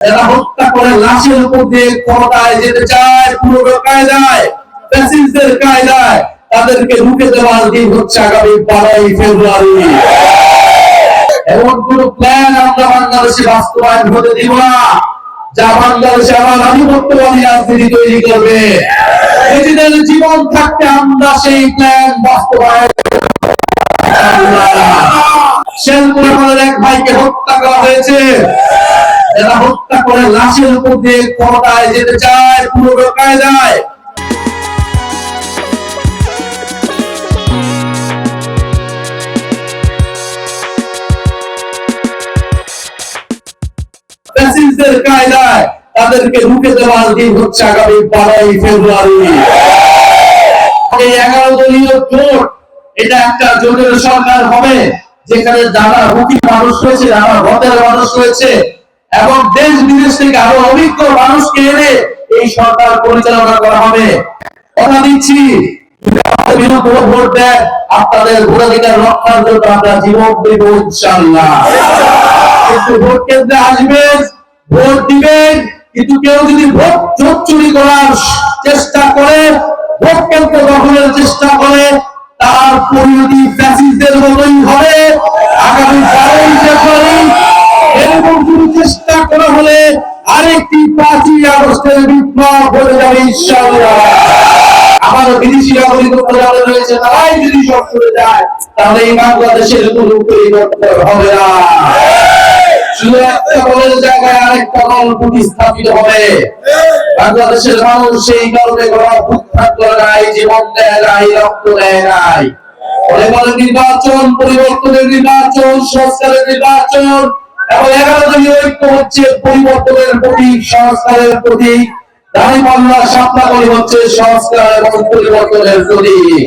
এরা হত্যা করে লাশের উপর দিয়ে ক্ষমতায় যেতে চায়, পুরো কায়দায়, ফ্যাসিস্টদের কায়দায় তাদেরকে রুখে দেওয়ার দিন হচ্ছে আগামী 12ই ফেব্রুয়ারি। এমন কোন প্ল্যান আমরা বাংলাদেশে বাস্তবায়ন হতে দিব না যা বাংলাদেশে আমার আধিপত্যবাদী রাজনীতি তৈরি করবে। নিজেদের জীবন থাকতে আমরা সেই প্ল্যান বাস্তবায়ন। শেরপুরে আমাদের এক ভাইকে হত্যা করা হয়েছে। এরা হত্যা করে লাশের উপর দিয়ে ক্ষমতায় যেতে চায়, পুরো কায়দায়। ফ্যাসিস্টদের কায়দায় তাদেরকে রুখে দেওয়ার দিন হচ্ছে আগামী 12ই ফেব্রুয়ারি। এই 11 দলীয় জোট, এটা একটা জোটের সরকার হবে যেখানে যারা মুখী মানুষ রয়েছে, যারা ভোটের মানুষ রয়েছে এবং দেশ বিদেশ থেকে আরো অভিজ্ঞ মানুষকে এনে এই সরকার পরিচালনা করা হবে। কথা দিচ্ছি, বিরুদ্ধে ভোট দেন, আপনাদের ভোটাধিকার রক্ষার জন্য আমরা জীবন দেব ইনশাআল্লাহ। কিন্তু ভোট কেন্দ্রে আসবেন, ভোট দিবেন, কিন্তু কেউ যদি ভোট চুরি করার চেষ্টা করে, ভোট কেন্দ্র দখলের চেষ্টা করে, তার পরিণতি ফ্যাসিস্টদের মতোই হবে। আগামী 12ই ফেব্রুয়ারি এরকম কোনো চেষ্টা করা হলে আরেকটি 5ই আগস্টের বিপ্লব হয়ে যাবে ইনশাআল্লাহ। আমার বিদেশি নাগরিক যারা রয়েছে তারাই যদি সব করে যায়, তাহলে এই বাংলাদেশের কোনো পরিবর্তন হবে না। শুধু একটা দলের জায়গায় আরেকটা দল প্রতিস্থাপিত হবে। বাংলাদেশের মানুষ সেই কারণে গণঅভ্যুত্থান করে নাই, জীবন দেয় নাই, রক্ত দেয় নাই। বলে নির্বাচন, পরিবর্তনের নির্বাচন, সংস্কারের নির্বাচন এবং 11 দলীয় ঐক্য হচ্ছে পরিবর্তনের প্রতীক, সংস্কারের প্রতীক। দাঁড়িপাল্লা সাপলা হচ্ছে সংস্কার এবং পরিবর্তনের প্রতীক।